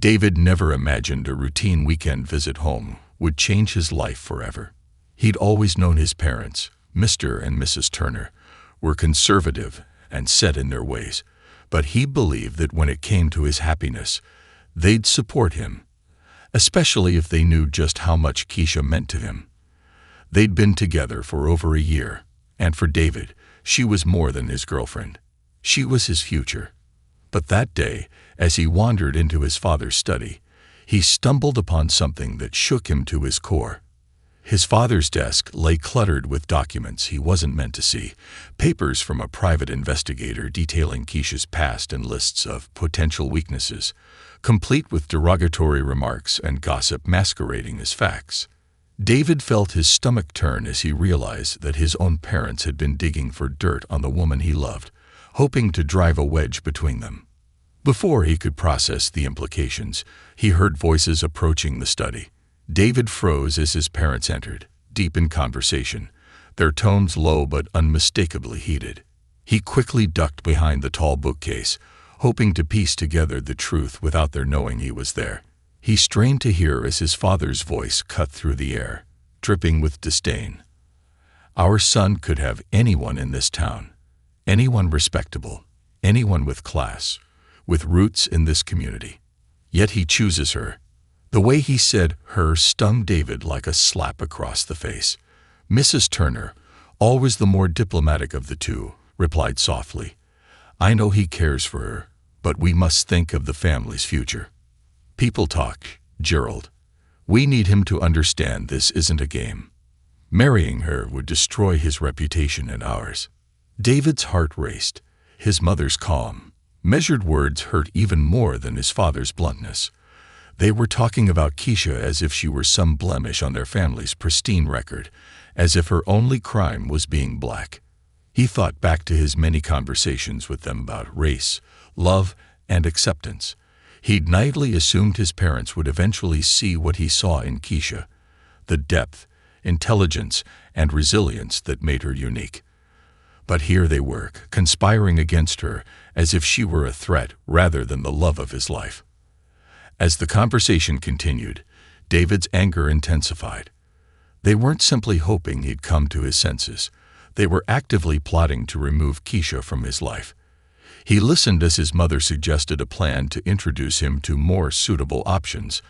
David never imagined a routine weekend visit home would change his life forever. He'd always known his parents, Mr. and Mrs. Turner, were conservative and set in their ways, but he believed that when it came to his happiness, they'd support him, especially if they knew just how much Keisha meant to him. They'd been together for over a year, and for David, she was more than his girlfriend. She was his future. But that day, as he wandered into his father's study, he stumbled upon something that shook him to his core. His father's desk lay cluttered with documents he wasn't meant to see, papers from a private investigator detailing Keisha's past and lists of potential weaknesses, complete with derogatory remarks and gossip masquerading as facts. David felt his stomach turn as he realized that his own parents had been digging for dirt on the woman he loved, hoping to drive a wedge between them. Before he could process the implications, he heard voices approaching the study. David froze as his parents entered, deep in conversation, their tones low but unmistakably heated. He quickly ducked behind the tall bookcase, hoping to piece together the truth without their knowing he was there. He strained to hear as his father's voice cut through the air, dripping with disdain. "Our son could have anyone in this town, anyone respectable, anyone with class, with roots in this community. Yet he chooses her." The way he said "her" stung David like a slap across the face. Mrs. Turner, always the more diplomatic of the two, replied softly, "I know he cares for her, but we must think of the family's future. People talk, Gerald. We need him to understand this isn't a game. Marrying her would destroy his reputation and ours." David's heart raced. His mother's calm, measured words hurt even more than his father's bluntness. They were talking about Keisha as if she were some blemish on their family's pristine record, as if her only crime was being black. He thought back to his many conversations with them about race, love, and acceptance. He'd naively assumed his parents would eventually see what he saw in Keisha, the depth, intelligence, and resilience that made her unique. But here they were, conspiring against her as if she were a threat rather than the love of his life. As the conversation continued, David's anger intensified. They weren't simply hoping he'd come to his senses. They were actively plotting to remove Keisha from his life. He listened as his mother suggested a plan to introduce him to more suitable options,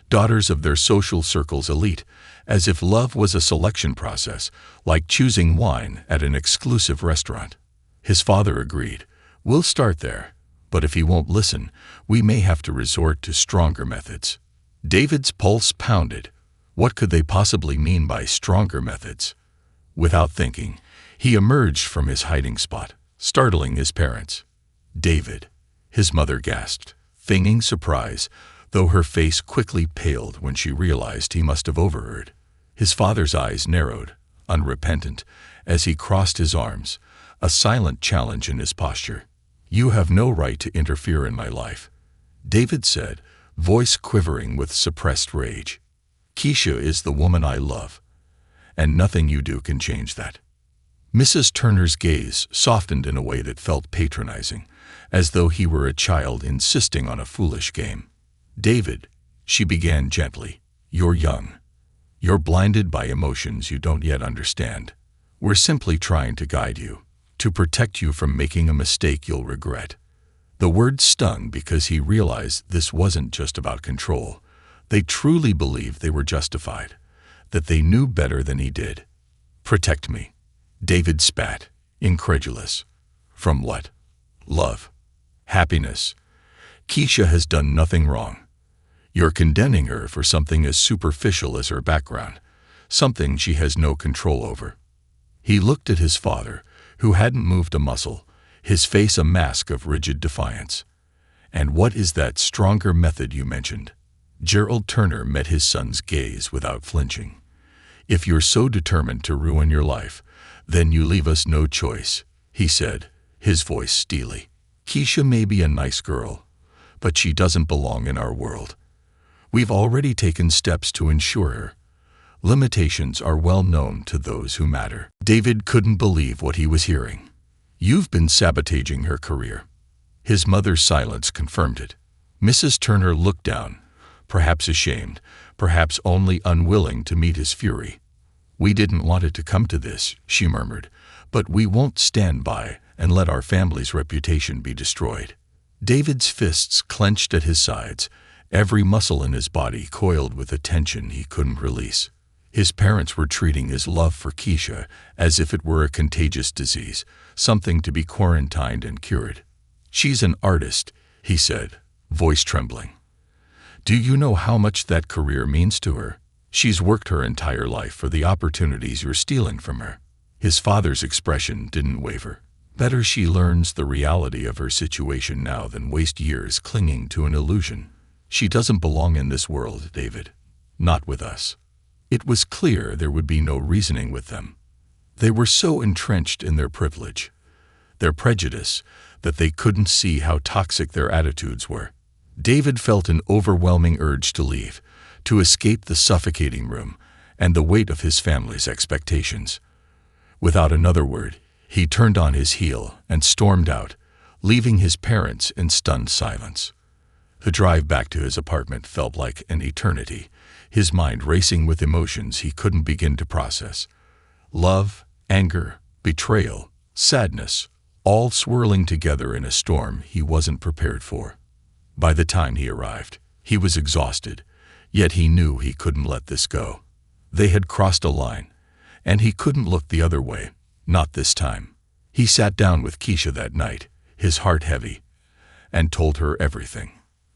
daughters of their social circle's elite, as if love was a selection process, like choosing wine at an exclusive restaurant. His father agreed. "We'll start there, but if he won't listen, we may have to resort to stronger methods." David's pulse pounded. What could they possibly mean by stronger methods? Without thinking, he emerged from his hiding spot, startling his parents. "David," his mother gasped, feigning surprise, though her face quickly paled when she realized he must have overheard. His father's eyes narrowed, unrepentant, as he crossed his arms, a silent challenge in his posture. "You have no right to interfere in my life," David said, voice quivering with suppressed rage. "Keisha is the woman I love, and nothing you do can change that." Mrs. Turner's gaze softened in a way that felt patronizing, as though he were a child insisting on a foolish game. "David," she began gently, "you're young. You're blinded by emotions you don't yet understand. We're simply trying to guide you, to protect you from making a mistake you'll regret." The word stung because he realized this wasn't just about control. They truly believed they were justified, that they knew better than he did. "Protect me," David spat, incredulous. "From what? Love? Happiness? Keisha has done nothing wrong. You're condemning her for something as superficial as her background, something she has no control over." He looked at his father, who hadn't moved a muscle, his face a mask of rigid defiance. "And what is that stronger method you mentioned?" Gerald Turner met his son's gaze without flinching. "If you're so determined to ruin your life, then you leave us no choice," he said, his voice steely. "Keisha may be a nice girl, but she doesn't belong in our world. We've already taken steps to ensure her. Limitations are well known to those who matter." David couldn't believe what he was hearing. "You've been sabotaging her career." His mother's silence confirmed it. Mrs. Turner looked down, perhaps ashamed, perhaps only unwilling to meet his fury. "We didn't want it to come to this," she murmured, "but we won't stand by and let our family's reputation be destroyed." David's fists clenched at his sides, every muscle in his body coiled with a tension he couldn't release. His parents were treating his love for Keisha as if it were a contagious disease, something to be quarantined and cured. "She's an artist," he said, voice trembling. "Do you know how much that career means to her? She's worked her entire life for the opportunities you're stealing from her." His father's expression didn't waver. "Better she learns the reality of her situation now than waste years clinging to an illusion. She doesn't belong in this world, David. Not with us." It was clear there would be no reasoning with them. They were so entrenched in their privilege, their prejudice, that they couldn't see how toxic their attitudes were. David felt an overwhelming urge to leave, to escape the suffocating room and the weight of his family's expectations. Without another word, he turned on his heel and stormed out, leaving his parents in stunned silence. The drive back to his apartment felt like an eternity, his mind racing with emotions he couldn't begin to process. Love, anger, betrayal, sadness, all swirling together in a storm he wasn't prepared for. By the time he arrived, he was exhausted, yet he knew he couldn't let this go. They had crossed a line, and he couldn't look the other way, not this time. He sat down with Keisha that night, his heart heavy, and told her everything.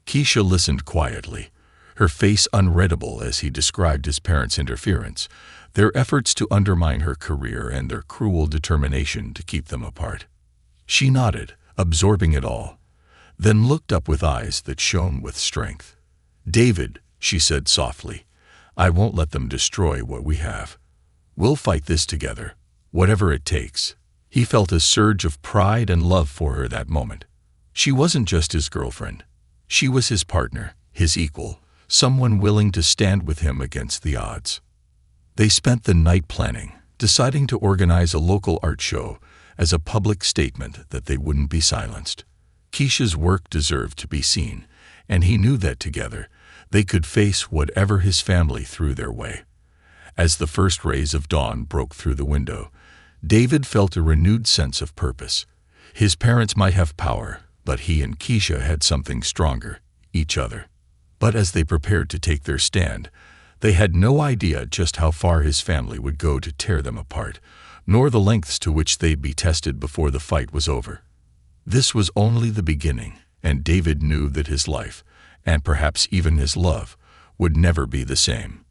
Keisha listened quietly, her face unreadable as he described his parents' interference, their efforts to undermine her career and their cruel determination to keep them apart. She nodded, absorbing it all, then looked up with eyes that shone with strength. "David," she said softly, "I won't let them destroy what we have. We'll fight this together, whatever it takes." He felt a surge of pride and love for her that moment. She wasn't just his girlfriend. She was his partner, his equal, someone willing to stand with him against the odds. They spent the night planning, deciding to organize a local art show as a public statement that they wouldn't be silenced. Keisha's work deserved to be seen, and he knew that together they could face whatever his family threw their way. As the first rays of dawn broke through the window, David felt a renewed sense of purpose. His parents might have power, but he and Keisha had something stronger, each other. But as they prepared to take their stand, they had no idea just how far his family would go to tear them apart, nor the lengths to which they'd be tested before the fight was over. This was only the beginning, and David knew that his life, and perhaps even his love, would never be the same.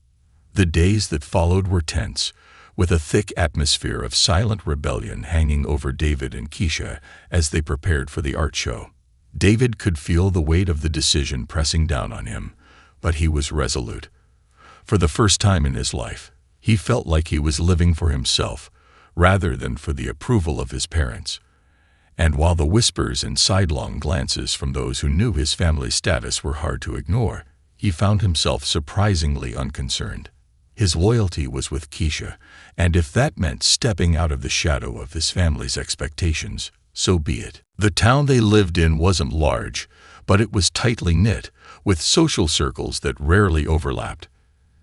The days that followed were tense, with a thick atmosphere of silent rebellion hanging over David and Keisha as they prepared for the art show. David could feel the weight of the decision pressing down on him, but he was resolute. For the first time in his life, he felt like he was living for himself, rather than for the approval of his parents. And while the whispers and sidelong glances from those who knew his family's status were hard to ignore, he found himself surprisingly unconcerned. His loyalty was with Keisha, and if that meant stepping out of the shadow of his family's expectations, so be it. The town they lived in wasn't large, but it was tightly knit, with social circles that rarely overlapped.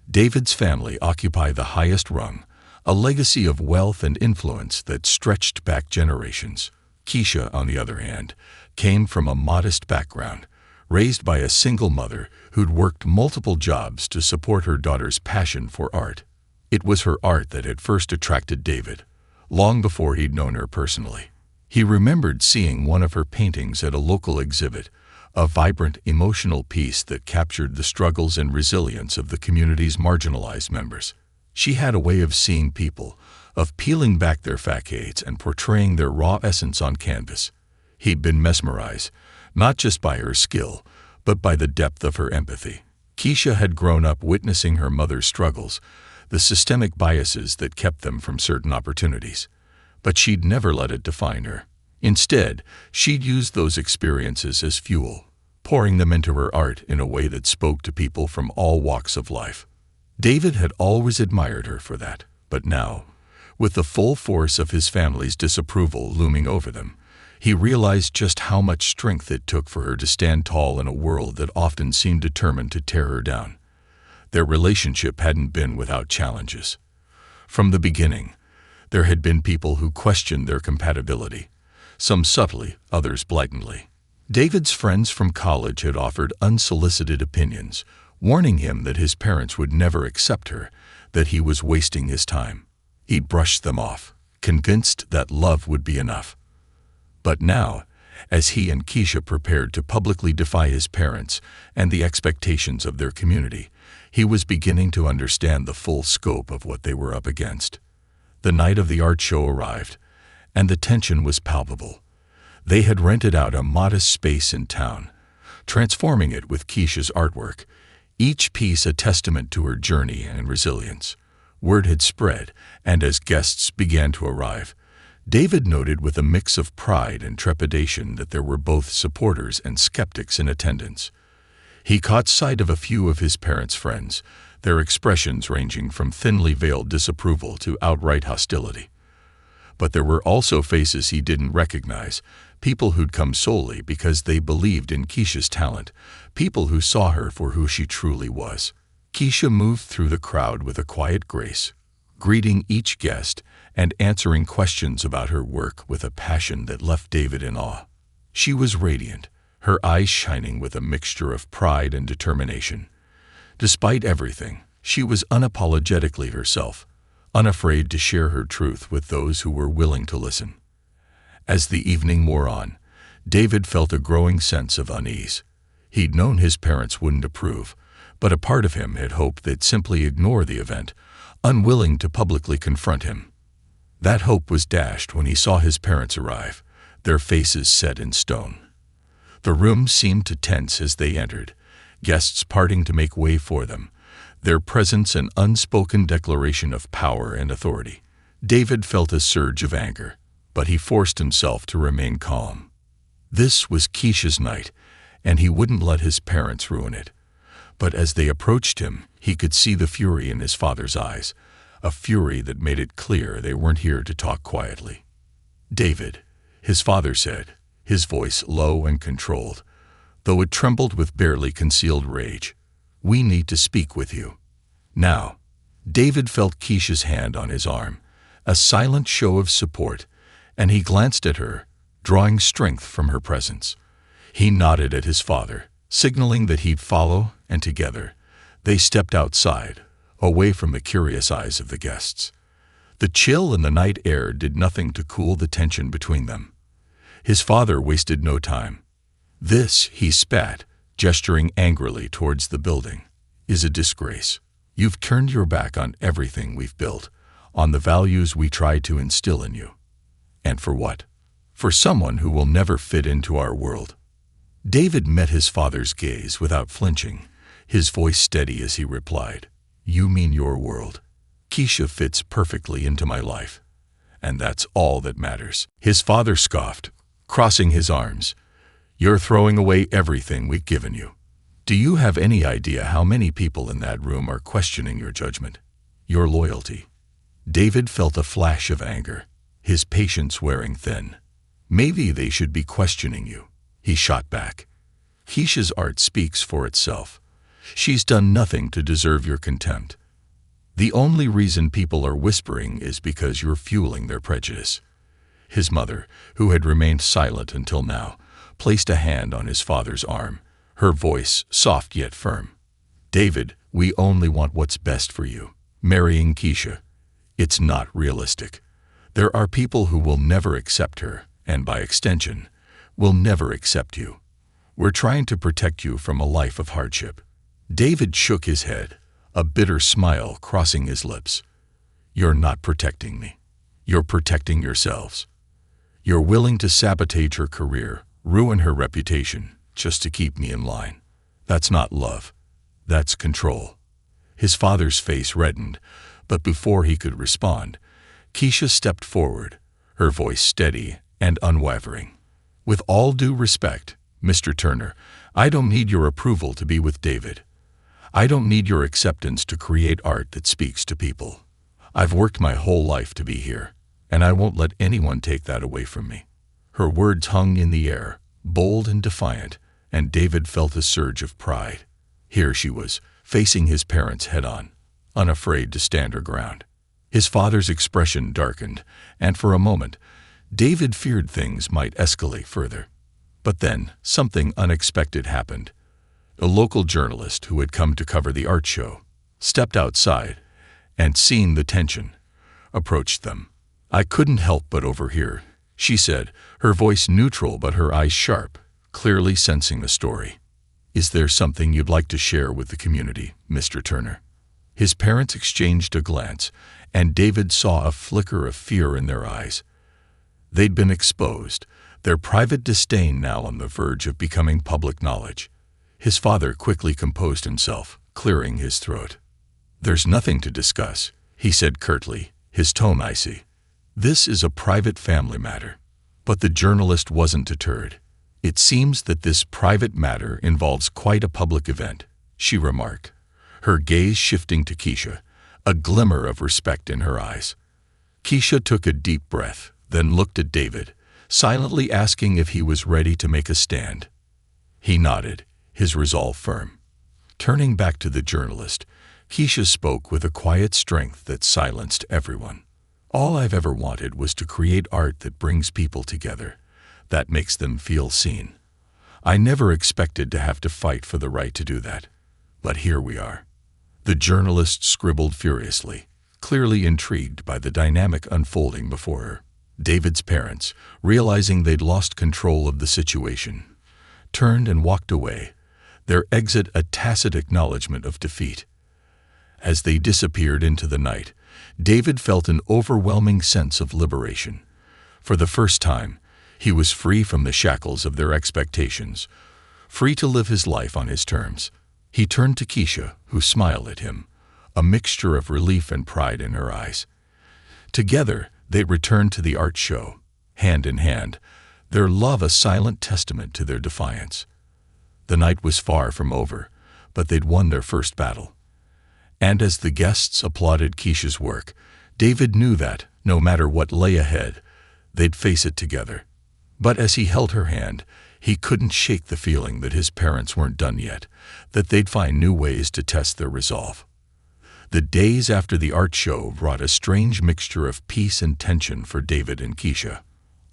David's family occupied the highest rung, a legacy of wealth and influence that stretched back generations. Keisha, on the other hand, came from a modest background, raised by a single mother who'd worked multiple jobs to support her daughter's passion for art. It was her art that had first attracted David, long before he'd known her personally. He remembered seeing one of her paintings at a local exhibit, a vibrant, emotional piece that captured the struggles and resilience of the community's marginalized members. She had a way of seeing people, of peeling back their facades and portraying their raw essence on canvas. He'd been mesmerized, not just by her skill, but by the depth of her empathy. Keisha had grown up witnessing her mother's struggles, the systemic biases that kept them from certain opportunities. But she'd never let it define her. Instead, she'd used those experiences as fuel, pouring them into her art in a way that spoke to people from all walks of life. David had always admired her for that, but now, with the full force of his family's disapproval looming over them, He realized just how much strength it took for her to stand tall in a world that often seemed determined to tear her down. Their relationship hadn't been without challenges. From the beginning, there had been people who questioned their compatibility, some subtly, others blatantly. David's friends from college had offered unsolicited opinions, warning him that his parents would never accept her, that he was wasting his time. He'd brushed them off, convinced that love would be enough. But now, as he and Keisha prepared to publicly defy his parents and the expectations of their community, he was beginning to understand the full scope of what they were up against. The night of the art show arrived, and the tension was palpable. They had rented out a modest space in town, transforming it with Keisha's artwork, each piece a testament to her journey and resilience. Word had spread, and as guests began to arrive, David noted with a mix of pride and trepidation that there were both supporters and skeptics in attendance. He caught sight of a few of his parents' friends, their expressions ranging from thinly veiled disapproval to outright hostility. But there were also faces he didn't recognize, people who'd come solely because they believed in Keisha's talent, people who saw her for who she truly was. Keisha moved through the crowd with a quiet grace, greeting each guest and answering questions about her work with a passion that left David in awe. She was radiant, her eyes shining with a mixture of pride and determination. Despite everything, she was unapologetically herself, unafraid to share her truth with those who were willing to listen. As the evening wore on, David felt a growing sense of unease. He'd known his parents wouldn't approve, but a part of him had hoped they'd simply ignore the event, unwilling to publicly confront him. That hope was dashed when he saw his parents arrive, their faces set in stone. The room seemed to tense as they entered, guests parting to make way for them, their presence an unspoken declaration of power and authority. David felt a surge of anger, but he forced himself to remain calm. This was Keisha's night, and he wouldn't let his parents ruin it. But as they approached him, he could see the fury in his father's eyes, a fury that made it clear they weren't here to talk quietly. "David," his father said, his voice low and controlled, though it trembled with barely concealed rage, "we need to speak with you." Now, David felt Keisha's hand on his arm, a silent show of support, and he glanced at her, drawing strength from her presence. He nodded at his father, signaling that he'd follow, and together, they stepped outside, away from the curious eyes of the guests. The chill in the night air did nothing to cool the tension between them. His father wasted no time. "This," he spat, gesturing angrily towards the building, "is a disgrace. You've turned your back on everything we've built, on the values we tried to instill in you. And for what? For someone who will never fit into our world." David met his father's gaze without flinching, his voice steady as he replied, "You mean your world. Keisha fits perfectly into my life, and that's all that matters." His father scoffed, crossing his arms. "You're throwing away everything we've given you. Do you have any idea how many people in that room are questioning your judgment, your loyalty?" David felt a flash of anger, his patience wearing thin. "Maybe they should be questioning you," he shot back. "Keisha's art speaks for itself. She's done nothing to deserve your contempt. The only reason people are whispering is because you're fueling their prejudice." His mother, who had remained silent until now, placed a hand on his father's arm, her voice soft yet firm. "David, we only want what's best for you. Marrying Keisha, it's not realistic. There are people who will never accept her, and by extension, will never accept you. We're trying to protect you from a life of hardship." David shook his head, a bitter smile crossing his lips. "You're not protecting me. You're protecting yourselves. You're willing to sabotage her career, ruin her reputation, just to keep me in line. That's not love. That's control." His father's face reddened, but before he could respond, Keisha stepped forward, her voice steady and unwavering. "With all due respect, Mr. Turner, I don't need your approval to be with David. I don't need your acceptance to create art that speaks to people. I've worked my whole life to be here, and I won't let anyone take that away from me. Her words hung in the air, bold and defiant, and David felt a surge of pride. Here she was, facing his parents head-on, unafraid to stand her ground. His father's expression darkened, and for a moment, David feared things might escalate further. But then, something unexpected happened. A local journalist who had come to cover the art show stepped outside and, seeing the tension, approached them. "I couldn't help but overhear," she said, her voice neutral but her eyes sharp, clearly sensing the story. "Is there something you'd like to share with the community, Mr. Turner?" His parents exchanged a glance, and David saw a flicker of fear in their eyes. They'd been exposed, their private disdain now on the verge of becoming public knowledge. His father quickly composed himself, clearing his throat. "There's nothing to discuss," he said curtly, his tone icy. "This is a private family matter." But the journalist wasn't deterred. "It seems that this private matter involves quite a public event," she remarked, her gaze shifting to Keisha, a glimmer of respect in her eyes. Keisha took a deep breath, then looked at David, silently asking if he was ready to make a stand. He nodded, his resolve firm. Turning back to the journalist, Keisha spoke with a quiet strength that silenced everyone. "All I've ever wanted was to create art that brings people together, that makes them feel seen. I never expected to have to fight for the right to do that. But here we are." The journalist scribbled furiously, clearly intrigued by the dynamic unfolding before her. David's parents, realizing they'd lost control of the situation, turned and walked away, their exit a tacit acknowledgement of defeat. As they disappeared into the night, David felt an overwhelming sense of liberation. For the first time, he was free from the shackles of their expectations, free to live his life on his terms. He turned to Keisha, who smiled at him, a mixture of relief and pride in her eyes. Together, they returned to the art show, hand in hand, their love a silent testament to their defiance. The night was far from over, but they'd won their first battle. And as the guests applauded Keisha's work, David knew that, no matter what lay ahead, they'd face it together. But as he held her hand, he couldn't shake the feeling that his parents weren't done yet, that they'd find new ways to test their resolve. The days after the art show brought a strange mixture of peace and tension for David and Keisha.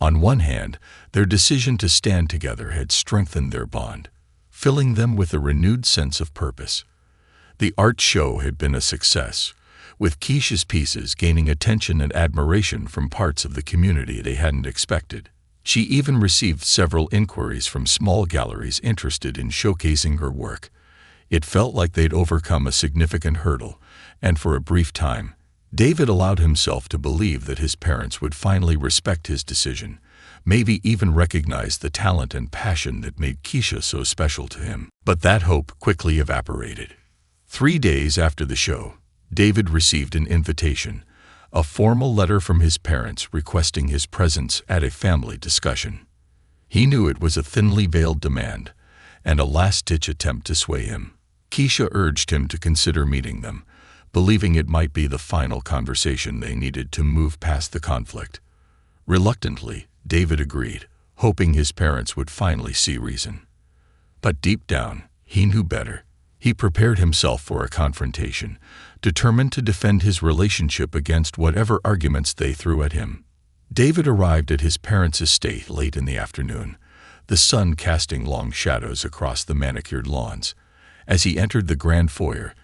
On one hand, their decision to stand together had strengthened their bond, filling them with a renewed sense of purpose. The art show had been a success, with Keisha's pieces gaining attention and admiration from parts of the community they hadn't expected. She even received several inquiries from small galleries interested in showcasing her work. It felt like they'd overcome a significant hurdle, and for a brief time, David allowed himself to believe that his parents would finally respect his decision, maybe even recognize the talent and passion that made Keisha so special to him. But that hope quickly evaporated. 3 days after the show, David received an invitation, a formal letter from his parents requesting his presence at a family discussion. He knew it was a thinly veiled demand, and a last-ditch attempt to sway him. Keisha urged him to consider meeting them, believing it might be the final conversation they needed to move past the conflict. Reluctantly, David agreed, hoping his parents would finally see reason. But deep down, he knew better. He prepared himself for a confrontation, determined to defend his relationship against whatever arguments they threw at him. David arrived at his parents' estate late in the afternoon, the sun casting long shadows across the manicured lawns. As he entered the grand foyer,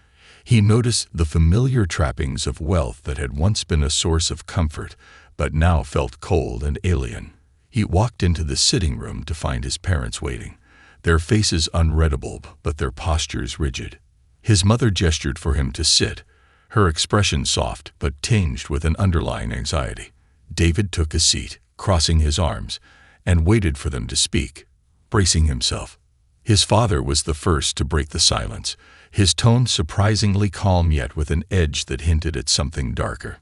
he noticed the familiar trappings of wealth that had once been a source of comfort, but now felt cold and alien. He walked into the sitting room to find his parents waiting, their faces unreadable but their postures rigid. His mother gestured for him to sit, her expression soft but tinged with an underlying anxiety. David took a seat, crossing his arms, and waited for them to speak, bracing himself. His father was the first to break the silence, his tone surprisingly calm yet with an edge that hinted at something darker.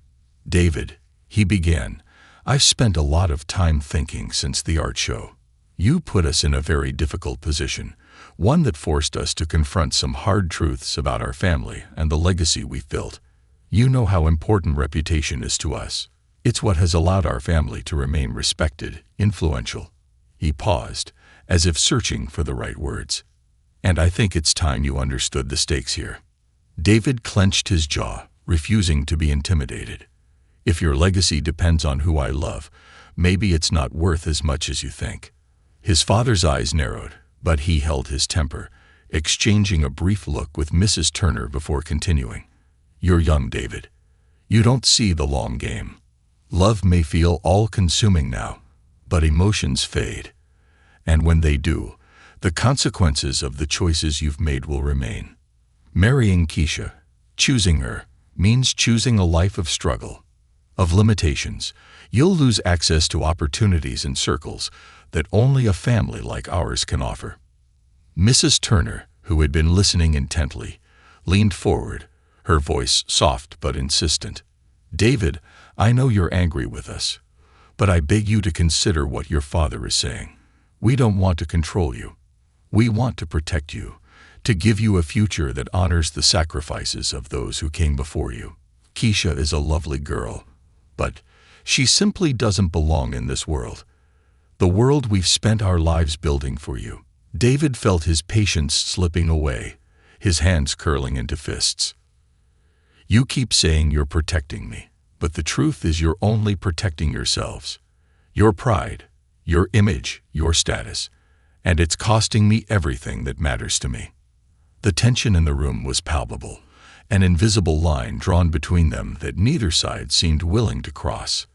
"David," he began, "I've spent a lot of time thinking since the art show. You put us in a very difficult position, one that forced us to confront some hard truths about our family and the legacy we've built. You know how important reputation is to us. It's what has allowed our family to remain respected, influential." He paused, as if searching for the right words. "And I think it's time you understood the stakes here." David clenched his jaw, refusing to be intimidated. "If your legacy depends on who I love, maybe it's not worth as much as you think." His father's eyes narrowed, but he held his temper, exchanging a brief look with Mrs. Turner before continuing. "You're young, David. You don't see the long game. Love may feel all-consuming now, but emotions fade. And when they do, the consequences of the choices you've made will remain. Marrying Keisha, choosing her, means choosing a life of struggle, of limitations. You'll lose access to opportunities and circles that only a family like ours can offer." Mrs. Turner, who had been listening intently, leaned forward, her voice soft but insistent. "David, I know you're angry with us, but I beg you to consider what your father is saying. We don't want to control you. We want to protect you, to give you a future that honors the sacrifices of those who came before you. Keisha is a lovely girl, but she simply doesn't belong in this world. The world we've spent our lives building for you." David felt his patience slipping away, his hands curling into fists. "You keep saying you're protecting me, but the truth is you're only protecting yourselves. Your pride, your image, your status, and it's costing me everything that matters to me." The tension in the room was palpable, an invisible line drawn between them that neither side seemed willing to cross.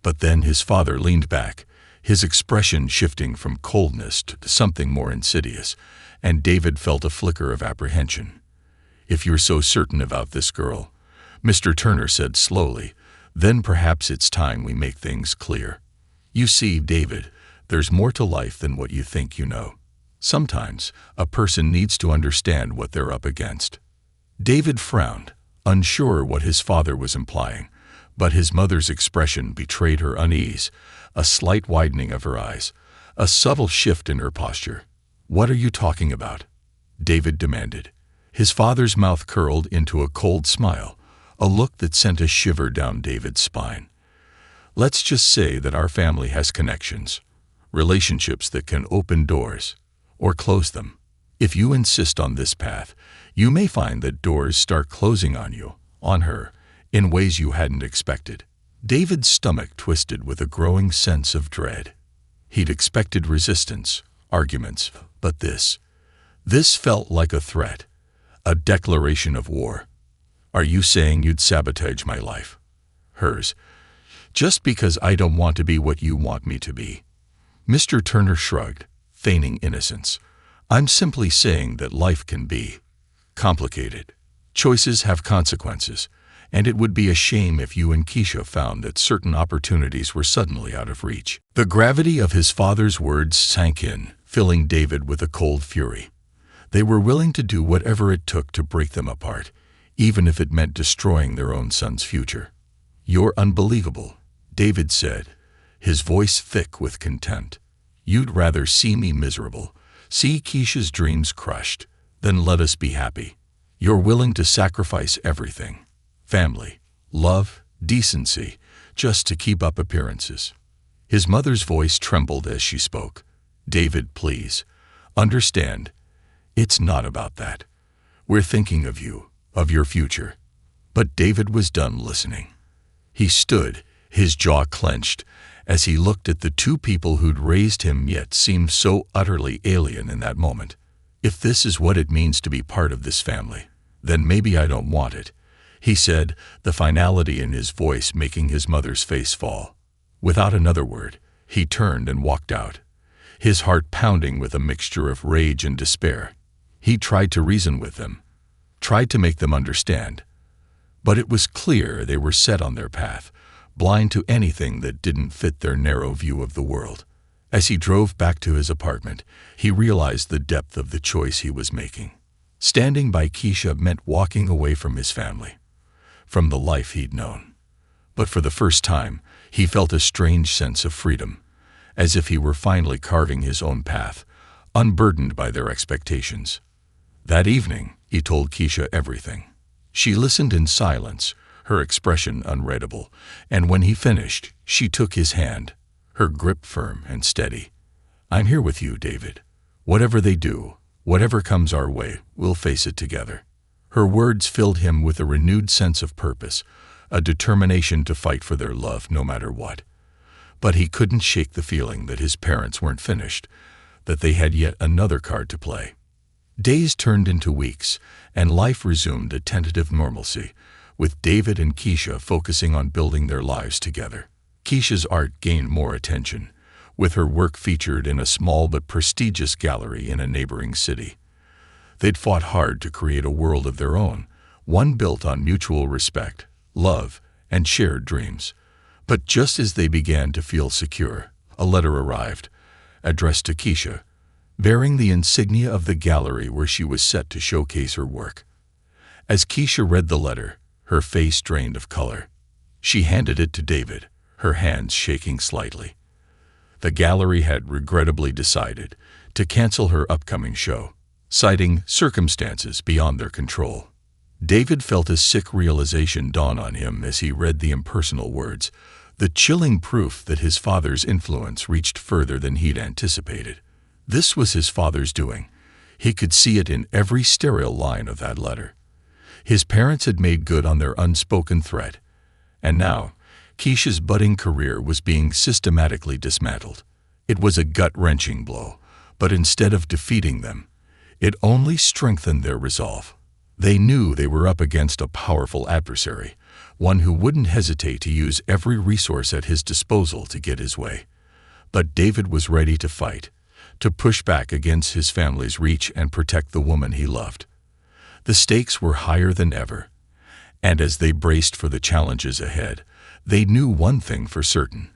But then his father leaned back, his expression shifting from coldness to something more insidious, and David felt a flicker of apprehension. "If you're so certain about this girl," Mr. Turner said slowly, "then perhaps it's time we make things clear. You see, David, there's more to life than what you think you know. Sometimes a person needs to understand what they're up against." David frowned, unsure what his father was implying, but his mother's expression betrayed her unease, a slight widening of her eyes, a subtle shift in her posture. "What are you talking about?" David demanded. His father's mouth curled into a cold smile, a look that sent a shiver down David's spine. "Let's just say that our family has connections, relationships that can open doors or close them. If you insist on this path, you may find that doors start closing on you, on her, in ways you hadn't expected." David's stomach twisted with a growing sense of dread. He'd expected resistance, arguments, but this felt like a threat, a declaration of war. "Are you saying you'd sabotage my life? Hers? Just because I don't want to be what you want me to be?" Mr. Turner shrugged, feigning innocence. "I'm simply saying that life can be complicated. Choices have consequences, and it would be a shame if you and Keisha found that certain opportunities were suddenly out of reach." The gravity of his father's words sank in, filling David with a cold fury. They were willing to do whatever it took to break them apart, even if it meant destroying their own son's future. "You're unbelievable," David said, his voice thick with contempt. "You'd rather see me miserable, see Keisha's dreams crushed, than let us be happy. You're willing to sacrifice everything, family, love, decency, just to keep up appearances." His mother's voice trembled as she spoke. "David, please, understand, it's not about that. We're thinking of you, of your future." But David was done listening. He stood, his jaw clenched, as he looked at the two people who'd raised him yet seemed so utterly alien in that moment. "If this is what it means to be part of this family, then maybe I don't want it," he said, the finality in his voice making his mother's face fall. Without another word, he turned and walked out, his heart pounding with a mixture of rage and despair. He tried to reason with them, tried to make them understand, but it was clear they were set on their path, blind to anything that didn't fit their narrow view of the world. As he drove back to his apartment, he realized the depth of the choice he was making. Standing by Keisha meant walking away from his family, from the life he'd known. But for the first time, he felt a strange sense of freedom, as if he were finally carving his own path, unburdened by their expectations. That evening, he told Keisha everything. She listened in silence, her expression unreadable, and when he finished, she took his hand, her grip firm and steady. "I'm here with you, David. Whatever they do, whatever comes our way, we'll face it together." Her words filled him with a renewed sense of purpose, a determination to fight for their love no matter what. But he couldn't shake the feeling that his parents weren't finished, that they had yet another card to play. Days turned into weeks, and life resumed a tentative normalcy, with David and Keisha focusing on building their lives together. Keisha's art gained more attention, with her work featured in a small but prestigious gallery in a neighboring city. They'd fought hard to create a world of their own, one built on mutual respect, love, and shared dreams. But just as they began to feel secure, a letter arrived, addressed to Keisha, bearing the insignia of the gallery where she was set to showcase her work. As Keisha read the letter, her face drained of color. She handed it to David, her hands shaking slightly. The gallery had regrettably decided to cancel her upcoming show, citing circumstances beyond their control. David felt a sick realization dawn on him as he read the impersonal words, the chilling proof that his father's influence reached further than he'd anticipated. This was his father's doing. He could see it in every sterile line of that letter. His parents had made good on their unspoken threat, and now Keisha's budding career was being systematically dismantled. It was a gut-wrenching blow, but instead of defeating them, it only strengthened their resolve. They knew they were up against a powerful adversary, one who wouldn't hesitate to use every resource at his disposal to get his way. But David was ready to fight, to push back against his family's reach and protect the woman he loved. The stakes were higher than ever, and as they braced for the challenges ahead, they knew one thing for certain: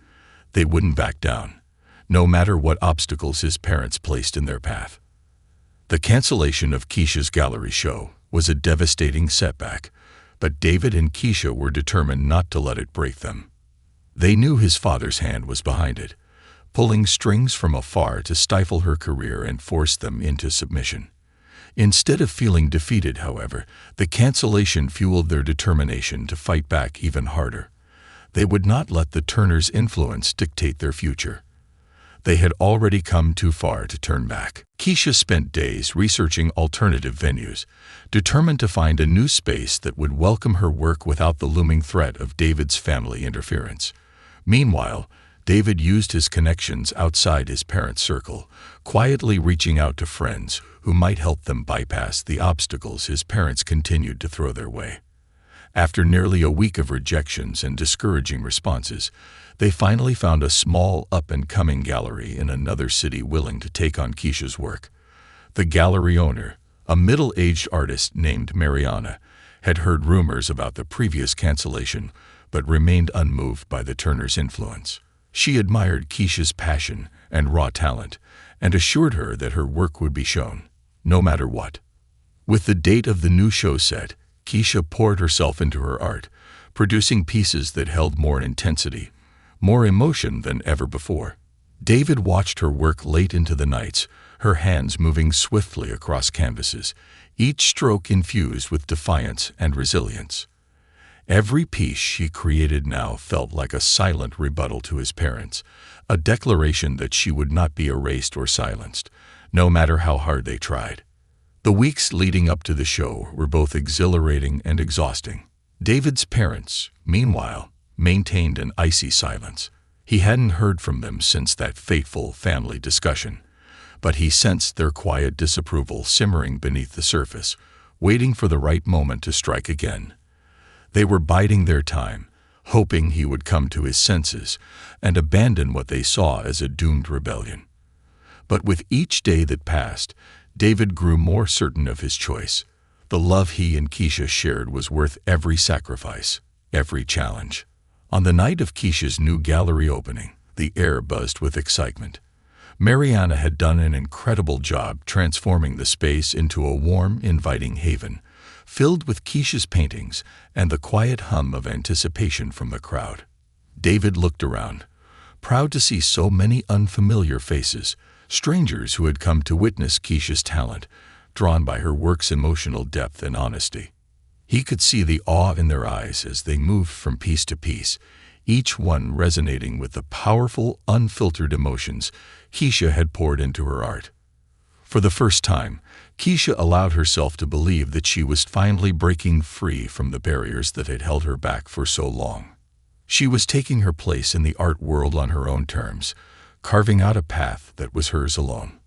they wouldn't back down, no matter what obstacles his parents placed in their path. The cancellation of Keisha's gallery show was a devastating setback, but David and Keisha were determined not to let it break them. They knew his father's hand was behind it, pulling strings from afar to stifle her career and force them into submission. Instead of feeling defeated, however, the cancellation fueled their determination to fight back even harder. They would not let the Turners' influence dictate their future. They had already come too far to turn back. Keisha spent days researching alternative venues, determined to find a new space that would welcome her work without the looming threat of David's family interference. Meanwhile, David used his connections outside his parents' circle, quietly reaching out to friends who might help them bypass the obstacles his parents continued to throw their way. After nearly a week of rejections and discouraging responses, they finally found a small up-and-coming gallery in another city willing to take on Keisha's work. The gallery owner, a middle-aged artist named Mariana, had heard rumors about the previous cancellation but remained unmoved by the Turners' influence. She admired Keisha's passion and raw talent and assured her that her work would be shown, no matter what. With the date of the new show set, Keisha poured herself into her art, producing pieces that held more intensity, more emotion than ever before. David watched her work late into the nights, her hands moving swiftly across canvases, each stroke infused with defiance and resilience. Every piece she created now felt like a silent rebuttal to his parents, a declaration that she would not be erased or silenced, no matter how hard they tried. The weeks leading up to the show were both exhilarating and exhausting. David's parents, meanwhile, maintained an icy silence. He hadn't heard from them since that fateful family discussion, but he sensed their quiet disapproval simmering beneath the surface, waiting for the right moment to strike again. They were biding their time, hoping he would come to his senses and abandon what they saw as a doomed rebellion. But with each day that passed, David grew more certain of his choice. The love he and Keisha shared was worth every sacrifice, every challenge. On the night of Keisha's new gallery opening, the air buzzed with excitement. Mariana had done an incredible job transforming the space into a warm, inviting haven, filled with Keisha's paintings and the quiet hum of anticipation from the crowd. David looked around, proud to see so many unfamiliar faces, strangers who had come to witness Keisha's talent, drawn by her work's emotional depth and honesty. He could see the awe in their eyes as they moved from piece to piece, each one resonating with the powerful, unfiltered emotions Keisha had poured into her art. For the first time, Keisha allowed herself to believe that she was finally breaking free from the barriers that had held her back for so long. She was taking her place in the art world on her own terms, carving out a path that was hers alone.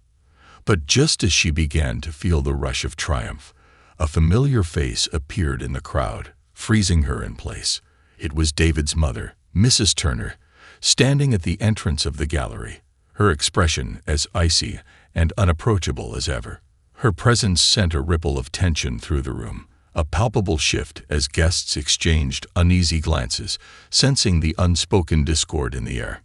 But just as she began to feel the rush of triumph, a familiar face appeared in the crowd, freezing her in place. It was David's mother, Mrs. Turner, standing at the entrance of the gallery, her expression as icy and unapproachable as ever. Her presence sent a ripple of tension through the room, a palpable shift as guests exchanged uneasy glances, sensing the unspoken discord in the air.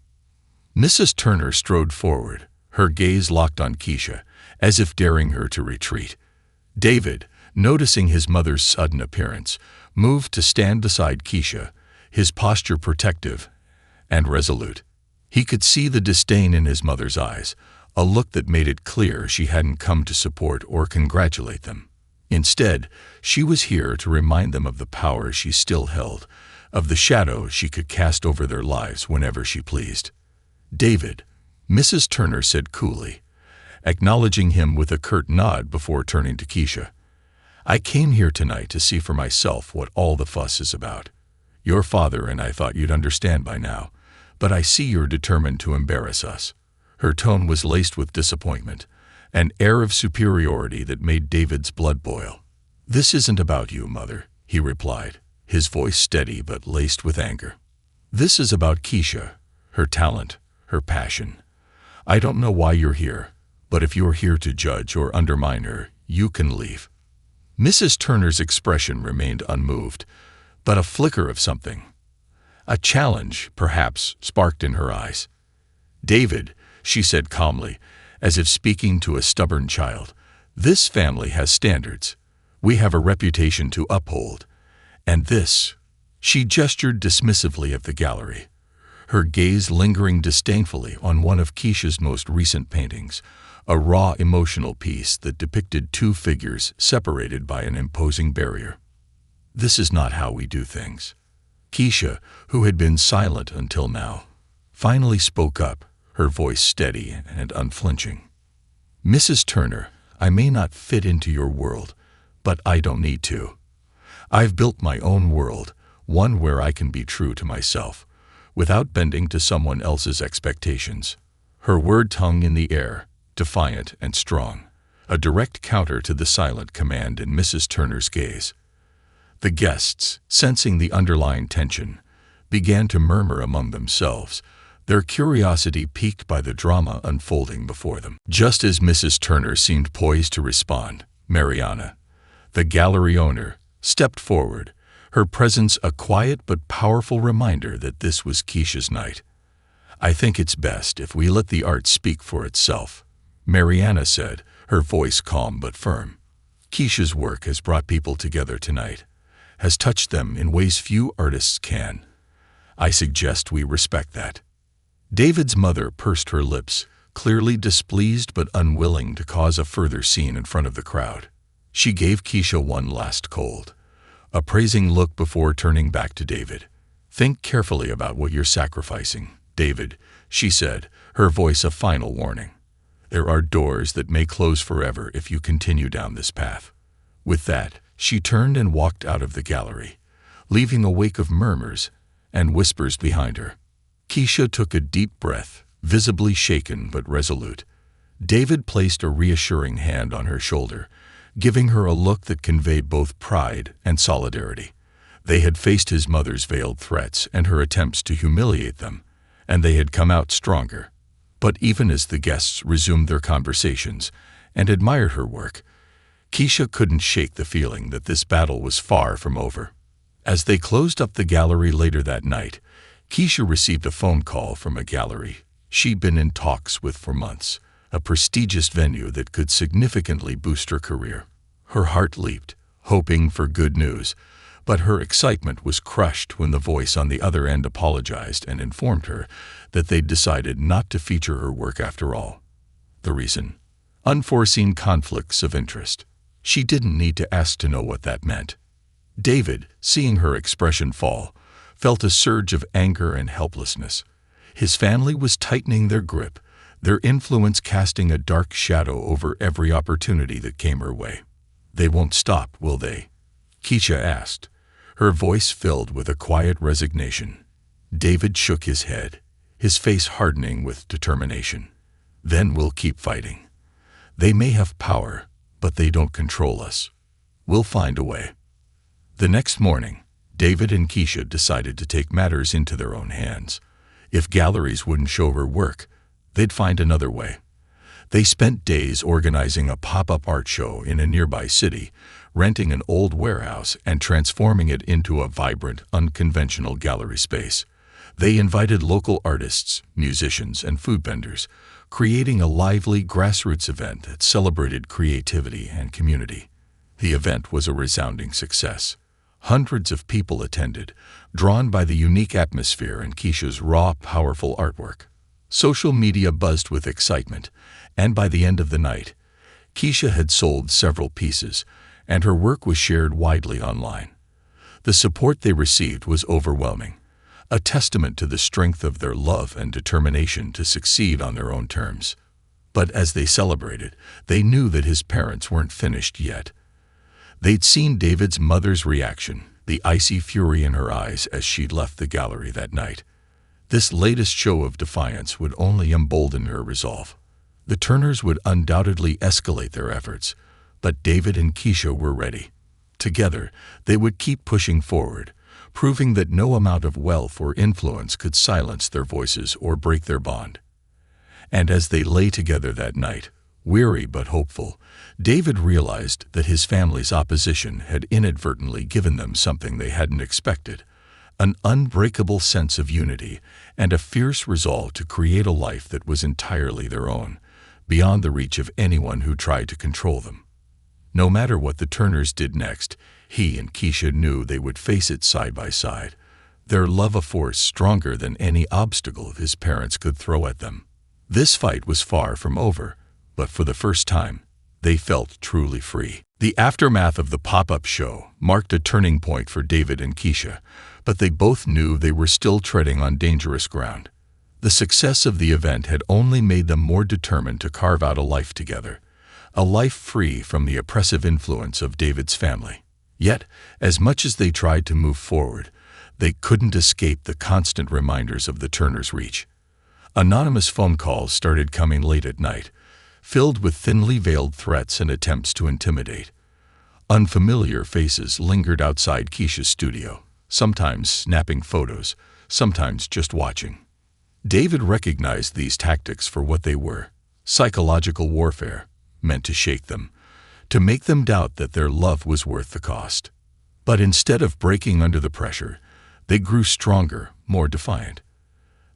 Mrs. Turner strode forward, her gaze locked on Keisha, as if daring her to retreat. David, noticing his mother's sudden appearance, moved to stand beside Keisha, his posture protective and resolute. He could see the disdain in his mother's eyes, a look that made it clear she hadn't come to support or congratulate them. Instead, she was here to remind them of the power she still held, of the shadow she could cast over their lives whenever she pleased. "David," Mrs. Turner said coolly, acknowledging him with a curt nod before turning to Keisha. "I came here tonight to see for myself what all the fuss is about. Your father and I thought you'd understand by now, but I see you're determined to embarrass us." Her tone was laced with disappointment, an air of superiority that made David's blood boil. "This isn't about you, Mother," he replied, his voice steady but laced with anger. "This is about Keisha, her talent, her passion. I don't know why you're here, but if you're here to judge or undermine her, you can leave." Mrs. Turner's expression remained unmoved, but a flicker of something, a challenge, perhaps, sparked in her eyes. "David," she said calmly, as if speaking to a stubborn child, "this family has standards. We have a reputation to uphold. And this—" She gestured dismissively at the gallery, her gaze lingering disdainfully on one of Keisha's most recent paintings, a raw emotional piece that depicted two figures separated by an imposing barrier. "This is not how we do things." Keisha, who had been silent until now, finally spoke up, her voice steady and unflinching. "Mrs. Turner, I may not fit into your world, but I don't need to. I've built my own world, one where I can be true to myself, without bending to someone else's expectations." Her words hung in the air, defiant and strong, a direct counter to the silent command in Mrs. Turner's gaze. The guests, sensing the underlying tension, began to murmur among themselves, their curiosity piqued by the drama unfolding before them. Just as Mrs. Turner seemed poised to respond, Mariana, the gallery owner, stepped forward, her presence a quiet but powerful reminder that this was Keisha's night. "I think it's best if we let the art speak for itself," Mariana said, her voice calm but firm. "Keisha's work has brought people together tonight, has touched them in ways few artists can. I suggest we respect that." David's mother pursed her lips, clearly displeased but unwilling to cause a further scene in front of the crowd. She gave Keisha one last cold, appraising look before turning back to David. "Think carefully about what you're sacrificing, David," she said, her voice a final warning. "There are doors that may close forever if you continue down this path." With that, she turned and walked out of the gallery, leaving a wake of murmurs and whispers behind her. Keisha took a deep breath, visibly shaken but resolute. David placed a reassuring hand on her shoulder, giving her a look that conveyed both pride and solidarity. They had faced his mother's veiled threats and her attempts to humiliate them, and they had come out stronger. But even as the guests resumed their conversations and admired her work, Keisha couldn't shake the feeling that this battle was far from over. As they closed up the gallery later that night, Keisha received a phone call from a gallery she'd been in talks with for months, a prestigious venue that could significantly boost her career. Her heart leaped, hoping for good news, but her excitement was crushed when the voice on the other end apologized and informed her that they'd decided not to feature her work after all. The reason? Unforeseen conflicts of interest. She didn't need to ask to know what that meant. David, seeing her expression fall, felt a surge of anger and helplessness. His family was tightening their grip, their influence casting a dark shadow over every opportunity that came her way. "They won't stop, will they?" Keisha asked, her voice filled with a quiet resignation. David shook his head, his face hardening with determination. "Then we'll keep fighting. They may have power, but they don't control us. We'll find a way." The next morning, David and Keisha decided to take matters into their own hands. If galleries wouldn't show her work, they'd find another way. They spent days organizing a pop-up art show in a nearby city, renting an old warehouse and transforming it into a vibrant, unconventional gallery space. They invited local artists, musicians, and food vendors, creating a lively grassroots event that celebrated creativity and community. The event was a resounding success. Hundreds of people attended, drawn by the unique atmosphere and Keisha's raw, powerful artwork. Social media buzzed with excitement, and by the end of the night, Keisha had sold several pieces, and her work was shared widely online. The support they received was overwhelming, a testament to the strength of their love and determination to succeed on their own terms. But as they celebrated, they knew that his parents weren't finished yet. They'd seen David's mother's reaction, the icy fury in her eyes as she left the gallery that night. This latest show of defiance would only embolden her resolve. The Turners would undoubtedly escalate their efforts, but David and Keisha were ready. Together, they would keep pushing forward, proving that no amount of wealth or influence could silence their voices or break their bond. And as they lay together that night, weary but hopeful, David realized that his family's opposition had inadvertently given them something they hadn't expected, an unbreakable sense of unity and a fierce resolve to create a life that was entirely their own, beyond the reach of anyone who tried to control them. No matter what the Turners did next, he and Keisha knew they would face it side by side, their love a force stronger than any obstacle his parents could throw at them. This fight was far from over, but for the first time, they felt truly free. The aftermath of the pop-up show marked a turning point for David and Keisha, but they both knew they were still treading on dangerous ground. The success of the event had only made them more determined to carve out a life together, a life free from the oppressive influence of David's family. Yet, as much as they tried to move forward, they couldn't escape the constant reminders of the Turners' reach. Anonymous phone calls started coming late at night, filled with thinly veiled threats and attempts to intimidate. Unfamiliar faces lingered outside Keisha's studio, sometimes snapping photos, sometimes just watching. David recognized these tactics for what they were: psychological warfare, meant to shake them, to make them doubt that their love was worth the cost. But instead of breaking under the pressure, they grew stronger, more defiant.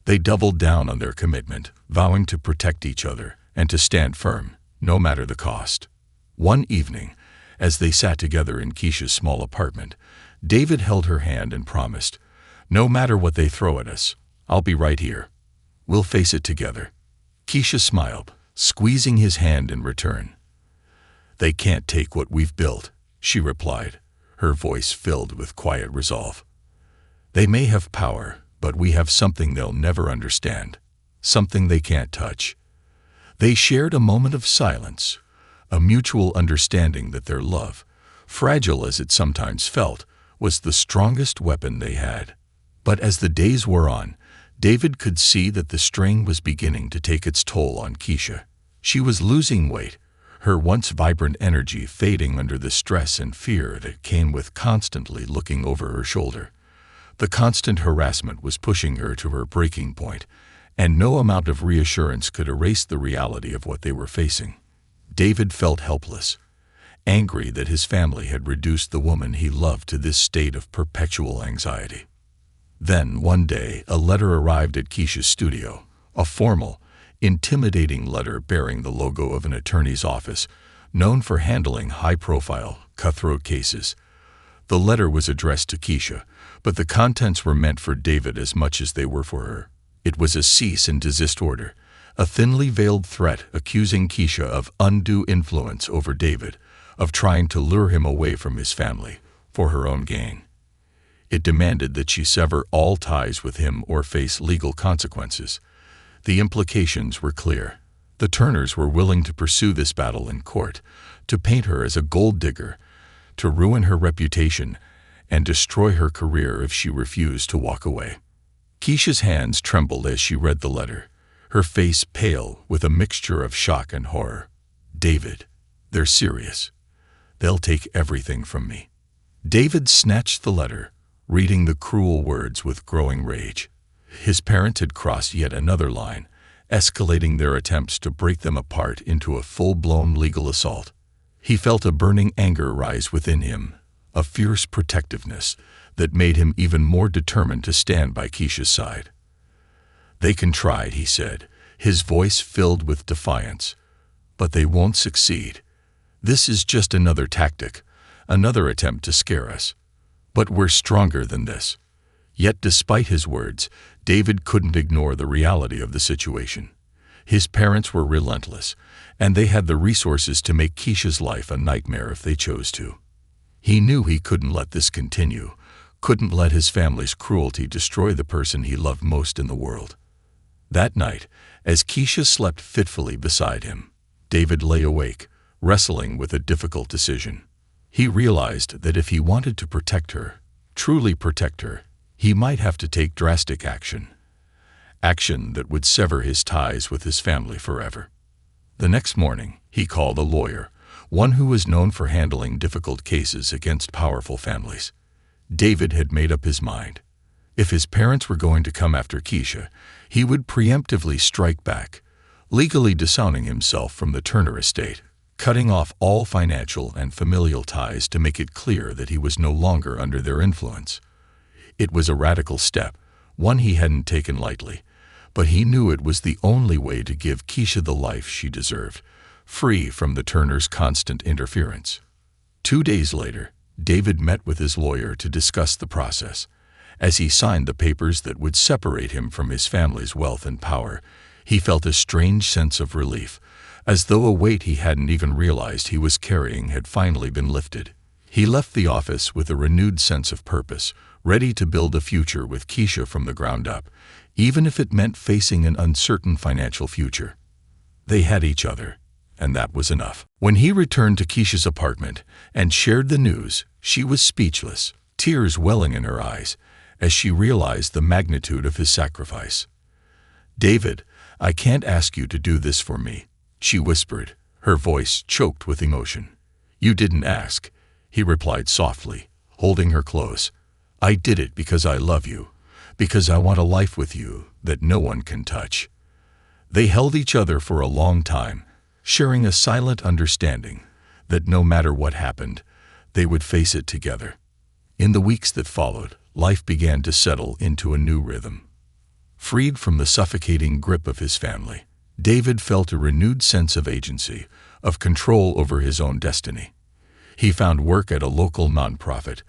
They doubled down on their commitment, vowing to protect each other and to stand firm, no matter the cost. One evening, as they sat together in Keisha's small apartment, David held her hand and promised, "No matter what they throw at us, I'll be right here. We'll face it together." Keisha smiled, squeezing his hand in return. "They can't take what we've built," she replied, her voice filled with quiet resolve. "They may have power, but we have something they'll never understand, something they can't touch." They shared a moment of silence, a mutual understanding that their love, fragile as it sometimes felt, was the strongest weapon they had. But as the days wore on, David could see that the strain was beginning to take its toll on Keisha. She was losing weight, her once vibrant energy fading under the stress and fear that came with constantly looking over her shoulder. The constant harassment was pushing her to her breaking point, and no amount of reassurance could erase the reality of what they were facing. David felt helpless, angry that his family had reduced the woman he loved to this state of perpetual anxiety. Then, one day, a letter arrived at Keisha's studio, a formal, intimidating letter bearing the logo of an attorney's office, known for handling high-profile, cutthroat cases. The letter was addressed to Keisha, but the contents were meant for David as much as they were for her. It was a cease and desist order, a thinly veiled threat accusing Keisha of undue influence over David, of trying to lure him away from his family, for her own gain. It demanded that she sever all ties with him or face legal consequences. The implications were clear. The Turners were willing to pursue this battle in court, to paint her as a gold digger, to ruin her reputation, and destroy her career if she refused to walk away. Keisha's hands trembled as she read the letter, her face pale with a mixture of shock and horror. "David, they're serious. They'll take everything from me." David snatched the letter, reading the cruel words with growing rage. His parents had crossed yet another line, escalating their attempts to break them apart into a full-blown legal assault. He felt a burning anger rise within him, a fierce protectiveness that made him even more determined to stand by Keisha's side. "They can try," he said, his voice filled with defiance, "but they won't succeed. This is just another tactic, another attempt to scare us. But we're stronger than this." Yet despite his words, David couldn't ignore the reality of the situation. His parents were relentless, and they had the resources to make Keisha's life a nightmare if they chose to. He knew he couldn't let this continue, couldn't let his family's cruelty destroy the person he loved most in the world. That night, as Keisha slept fitfully beside him, David lay awake, wrestling with a difficult decision. He realized that if he wanted to protect her, truly protect her, he might have to take drastic action. Action that would sever his ties with his family forever. The next morning, he called a lawyer, one who was known for handling difficult cases against powerful families. David had made up his mind. If his parents were going to come after Keisha, he would preemptively strike back, legally disowning himself from the Turner estate, cutting off all financial and familial ties to make it clear that he was no longer under their influence. It was a radical step, one he hadn't taken lightly, but he knew it was the only way to give Keisha the life she deserved, free from the Turners' constant interference. 2 days later, David met with his lawyer to discuss the process. As he signed the papers that would separate him from his family's wealth and power, he felt a strange sense of relief, as though a weight he hadn't even realized he was carrying had finally been lifted. He left the office with a renewed sense of purpose, ready to build a future with Keisha from the ground up, even if it meant facing an uncertain financial future. They had each other, and that was enough. When he returned to Keisha's apartment and shared the news, she was speechless, tears welling in her eyes, as she realized the magnitude of his sacrifice. "David, I can't ask you to do this for me," she whispered, her voice choked with emotion. "You didn't ask," he replied softly, holding her close. "I did it because I love you, because I want a life with you that no one can touch." They held each other for a long time, sharing a silent understanding that no matter what happened, they would face it together. In the weeks that followed, life began to settle into a new rhythm. Freed from the suffocating grip of his family, David felt a renewed sense of agency, of control over his own destiny. He found work at a local nonprofit,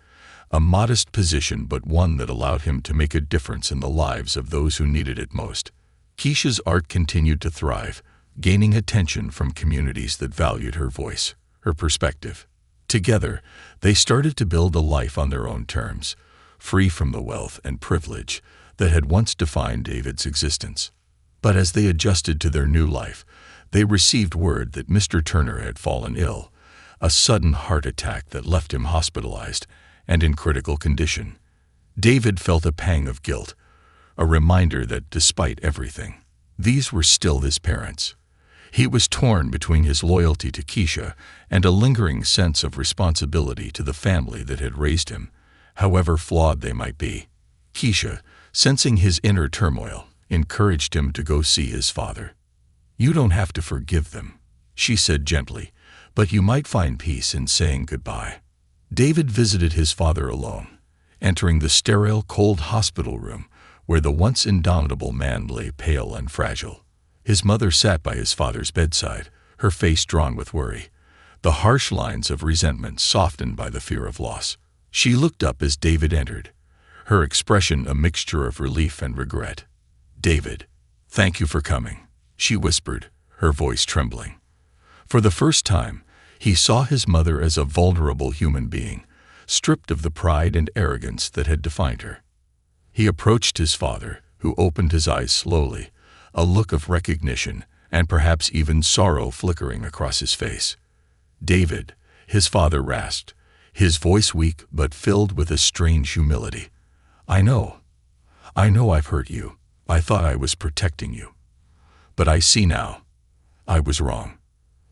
a modest position but one that allowed him to make a difference in the lives of those who needed it most. Keisha's art continued to thrive, gaining attention from communities that valued her voice, her perspective. Together, they started to build a life on their own terms, free from the wealth and privilege that had once defined David's existence. But as they adjusted to their new life, they received word that Mr. Turner had fallen ill, a sudden heart attack that left him hospitalized and in critical condition. David felt a pang of guilt, a reminder that despite everything, these were still his parents. He was torn between his loyalty to Keisha and a lingering sense of responsibility to the family that had raised him, however flawed they might be. Keisha, sensing his inner turmoil, encouraged him to go see his father. "You don't have to forgive them," she said gently, "but you might find peace in saying goodbye." David visited his father alone, entering the sterile, cold hospital room where the once indomitable man lay pale and fragile. His mother sat by his father's bedside, her face drawn with worry, the harsh lines of resentment softened by the fear of loss. She looked up as David entered, her expression a mixture of relief and regret. "David, thank you for coming," she whispered, her voice trembling. For the first time, he saw his mother as a vulnerable human being, stripped of the pride and arrogance that had defined her. He approached his father, who opened his eyes slowly, a look of recognition and perhaps even sorrow flickering across his face. "David," his father rasped, his voice weak but filled with a strange humility. I know I've hurt you. I thought I was protecting you. But I see now. I was wrong."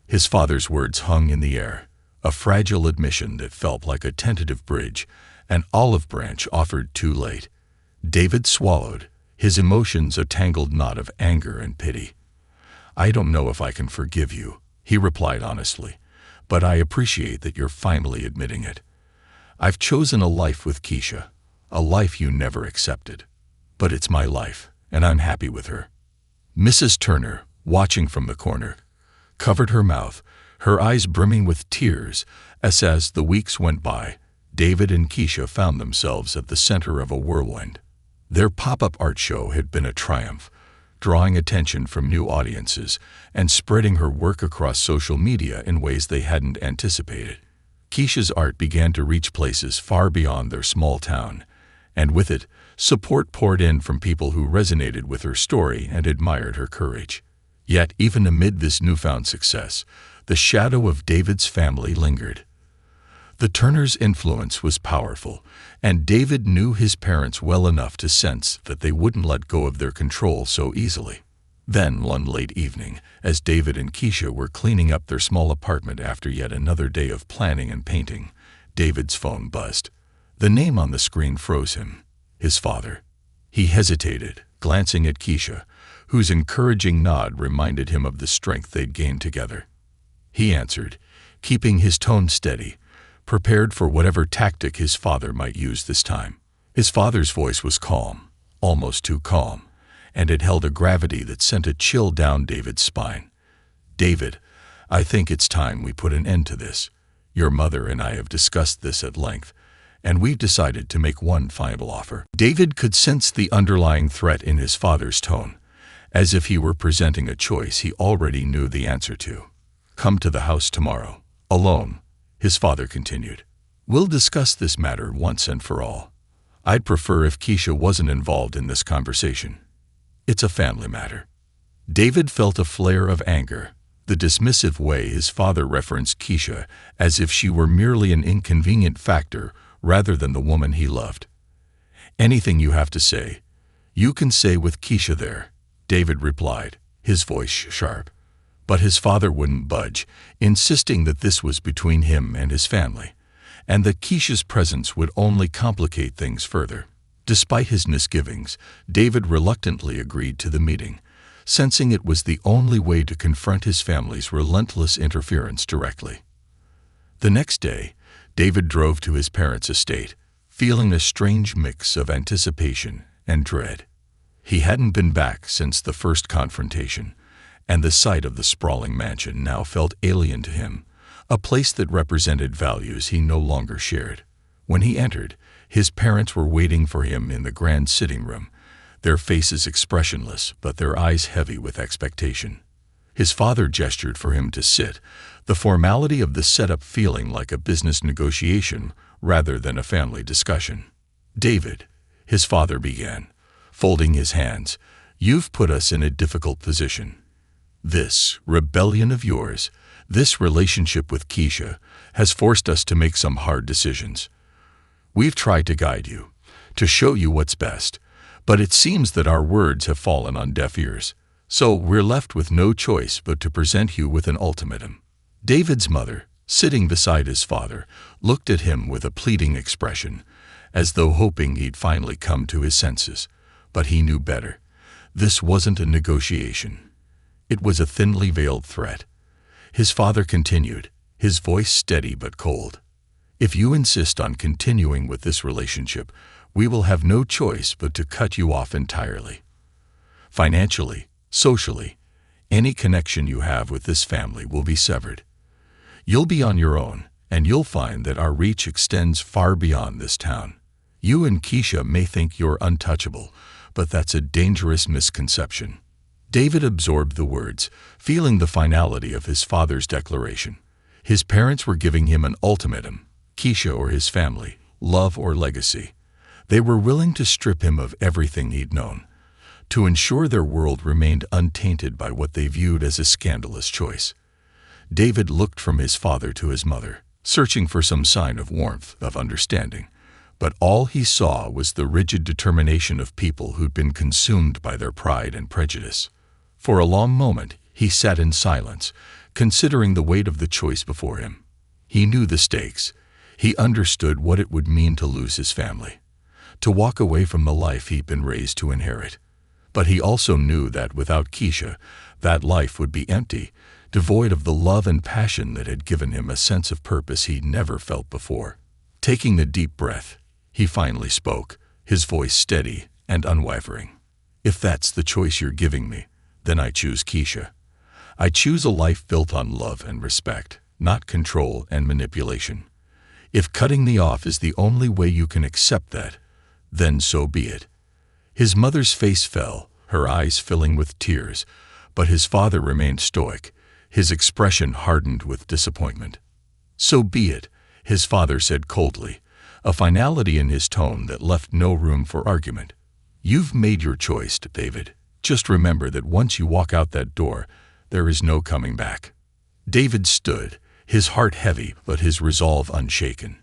His father's words hung in the air, a fragile admission that felt like a tentative bridge, an olive branch offered too late. David swallowed, his emotions a tangled knot of anger and pity. "I don't know if I can forgive you," he replied honestly, "but I appreciate that you're finally admitting it. I've chosen a life with Keisha, a life you never accepted. But it's my life, and I'm happy with her." Mrs. Turner, watching from the corner, covered her mouth, her eyes brimming with tears, as the weeks went by, David and Keisha found themselves at the center of a whirlwind. Their pop-up art show had been a triumph, drawing attention from new audiences and spreading her work across social media in ways they hadn't anticipated. Keisha's art began to reach places far beyond their small town, and with it, support poured in from people who resonated with her story and admired her courage. Yet, even amid this newfound success, the shadow of David's family lingered. The Turners' influence was powerful, and David knew his parents well enough to sense that they wouldn't let go of their control so easily. Then, one late evening, as David and Keisha were cleaning up their small apartment after yet another day of planning and painting, David's phone buzzed. The name on the screen froze him. His father. He hesitated, glancing at Keisha, whose encouraging nod reminded him of the strength they'd gained together. He answered, keeping his tone steady, prepared for whatever tactic his father might use this time. His father's voice was calm, almost too calm, and it held a gravity that sent a chill down David's spine. "David, I think it's time we put an end to this. Your mother and I have discussed this at length, and we've decided to make one final offer." David could sense the underlying threat in his father's tone, as if he were presenting a choice he already knew the answer to. "Come to the house tomorrow, alone," his father continued. "We'll discuss this matter once and for all. I'd prefer if Keisha wasn't involved in this conversation. It's a family matter." David felt a flare of anger, the dismissive way his father referenced Keisha as if she were merely an inconvenient factor rather than the woman he loved. "Anything you have to say, you can say with Keisha there," David replied, his voice sharp. But his father wouldn't budge, insisting that this was between him and his family, and that Keisha's presence would only complicate things further. Despite his misgivings, David reluctantly agreed to the meeting, sensing it was the only way to confront his family's relentless interference directly. The next day, David drove to his parents' estate, feeling a strange mix of anticipation and dread. He hadn't been back since the first confrontation, and the sight of the sprawling mansion now felt alien to him, a place that represented values he no longer shared. When he entered, his parents were waiting for him in the grand sitting room, their faces expressionless but their eyes heavy with expectation. His father gestured for him to sit, the formality of the setup feeling like a business negotiation rather than a family discussion. "David," his father began, folding his hands, "you've put us in a difficult position. This rebellion of yours, this relationship with Keisha, has forced us to make some hard decisions. We've tried to guide you, to show you what's best, but it seems that our words have fallen on deaf ears. So we're left with no choice but to present you with an ultimatum." David's mother, sitting beside his father, looked at him with a pleading expression, as though hoping he'd finally come to his senses. But he knew better. This wasn't a negotiation. It was a thinly veiled threat. His father continued, his voice steady but cold. "If you insist on continuing with this relationship, we will have no choice but to cut you off entirely. Financially, socially, any connection you have with this family will be severed. You'll be on your own, and you'll find that our reach extends far beyond this town. You and Keisha may think you're untouchable, but that's a dangerous misconception." David absorbed the words, feeling the finality of his father's declaration. His parents were giving him an ultimatum, Keisha or his family, love or legacy. They were willing to strip him of everything he'd known, to ensure their world remained untainted by what they viewed as a scandalous choice. David looked from his father to his mother, searching for some sign of warmth, of understanding. But all he saw was the rigid determination of people who'd been consumed by their pride and prejudice. For a long moment, he sat in silence, considering the weight of the choice before him. He knew the stakes. He understood what it would mean to lose his family, to walk away from the life he'd been raised to inherit. But he also knew that without Keisha, that life would be empty, devoid of the love and passion that had given him a sense of purpose he'd never felt before. Taking a deep breath, he finally spoke, his voice steady and unwavering. "If that's the choice you're giving me, then I choose Keisha. I choose a life built on love and respect, not control and manipulation. If cutting me off is the only way you can accept that, then so be it." His mother's face fell, her eyes filling with tears, but his father remained stoic, his expression hardened with disappointment. "So be it," his father said coldly, a finality in his tone that left no room for argument. "You've made your choice, David. Just remember that once you walk out that door, there is no coming back." David stood, his heart heavy but his resolve unshaken.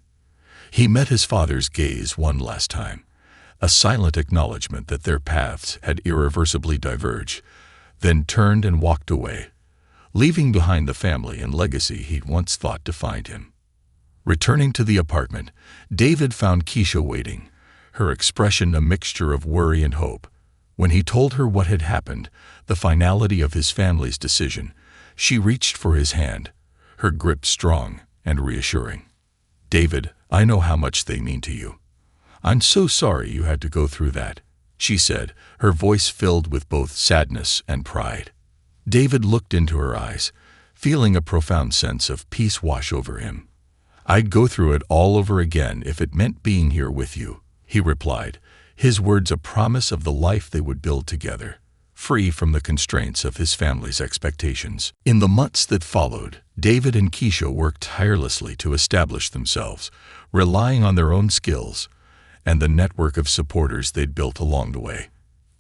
He met his father's gaze one last time, a silent acknowledgement that their paths had irreversibly diverged, then turned and walked away, leaving behind the family and legacy he'd once thought defined him. Returning to the apartment, David found Keisha waiting, her expression a mixture of worry and hope. When he told her what had happened, the finality of his family's decision, she reached for his hand, her grip strong and reassuring. "David, I know how much they mean to you. I'm so sorry you had to go through that," she said, her voice filled with both sadness and pride. David looked into her eyes, feeling a profound sense of peace wash over him. "I'd go through it all over again if it meant being here with you," he replied, his words a promise of the life they would build together, free from the constraints of his family's expectations. In the months that followed, David and Keisha worked tirelessly to establish themselves, relying on their own skills and the network of supporters they'd built along the way.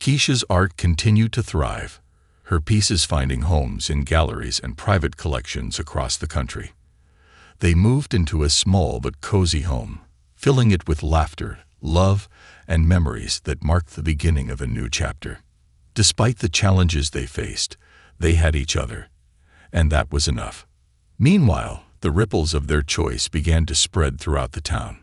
Keisha's art continued to thrive, her pieces finding homes in galleries and private collections across the country. They moved into a small but cozy home, filling it with laughter, love, and memories that marked the beginning of a new chapter. Despite the challenges they faced, they had each other, and that was enough. Meanwhile, the ripples of their choice began to spread throughout the town.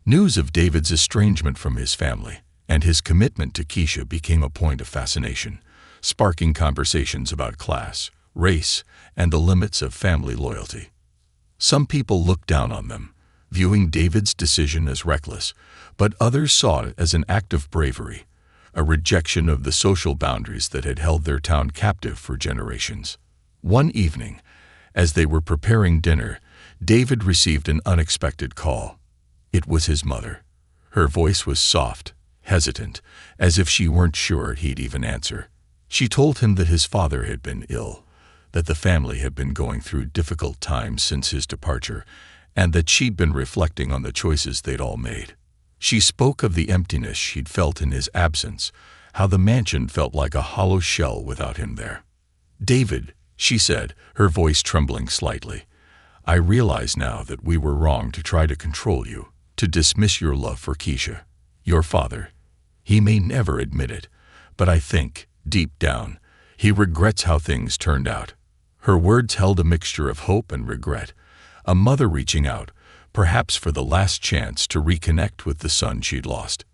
News of David's estrangement from his family and his commitment to Keisha became a point of fascination, sparking conversations about class, race, and the limits of family loyalty. Some people looked down on them, viewing David's decision as reckless, but others saw it as an act of bravery, a rejection of the social boundaries that had held their town captive for generations. One evening, as they were preparing dinner, David received an unexpected call. It was his mother. Her voice was soft, hesitant, as if she weren't sure he'd even answer. She told him that his father had been ill, that the family had been going through difficult times since his departure, and that she'd been reflecting on the choices they'd all made. She spoke of the emptiness she'd felt in his absence, how the mansion felt like a hollow shell without him there. "David," she said, her voice trembling slightly, "I realize now that we were wrong to try to control you, to dismiss your love for Keisha. Your father, he may never admit it, but I think, deep down, he regrets how things turned out." Her words held a mixture of hope and regret, a mother reaching out, perhaps for the last chance to reconnect with the son she'd lost.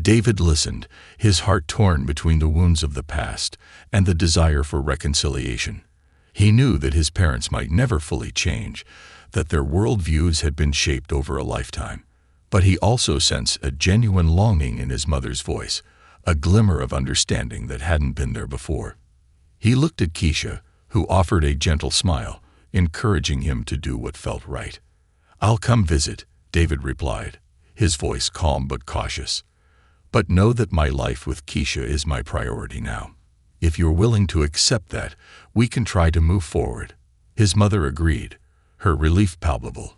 David listened, his heart torn between the wounds of the past and the desire for reconciliation. He knew that his parents might never fully change, that their worldviews had been shaped over a lifetime. But he also sensed a genuine longing in his mother's voice, a glimmer of understanding that hadn't been there before. He looked at Keisha, who offered a gentle smile, encouraging him to do what felt right. "I'll come visit," David replied, his voice calm but cautious. "But know that my life with Keisha is my priority now. If you're willing to accept that, we can try to move forward." His mother agreed, her relief palpable,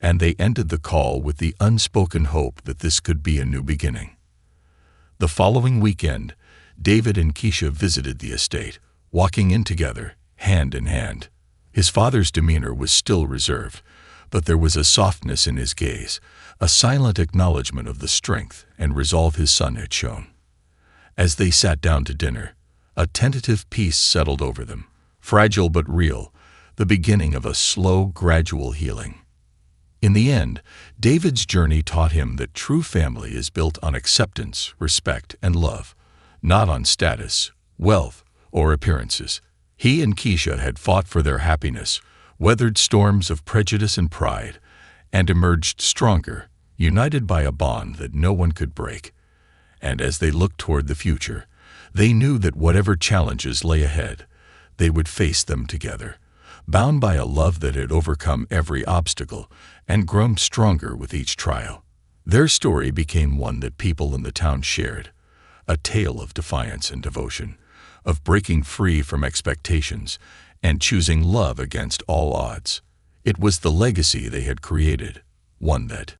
and they ended the call with the unspoken hope that this could be a new beginning. The following weekend, David and Keisha visited the estate, walking in together, hand in hand. His father's demeanor was still reserved, but there was a softness in his gaze, a silent acknowledgement of the strength and resolve his son had shown. As they sat down to dinner, a tentative peace settled over them, fragile but real, the beginning of a slow, gradual healing. In the end, David's journey taught him that true family is built on acceptance, respect, and love, not on status, wealth, or appearances. He and Keisha had fought for their happiness, weathered storms of prejudice and pride, and emerged stronger, united by a bond that no one could break. And as they looked toward the future, they knew that whatever challenges lay ahead, they would face them together, bound by a love that had overcome every obstacle and grown stronger with each trial. Their story became one that people in the town shared, a tale of defiance and devotion, of breaking free from expectations and choosing love against all odds. It was the legacy they had created, one that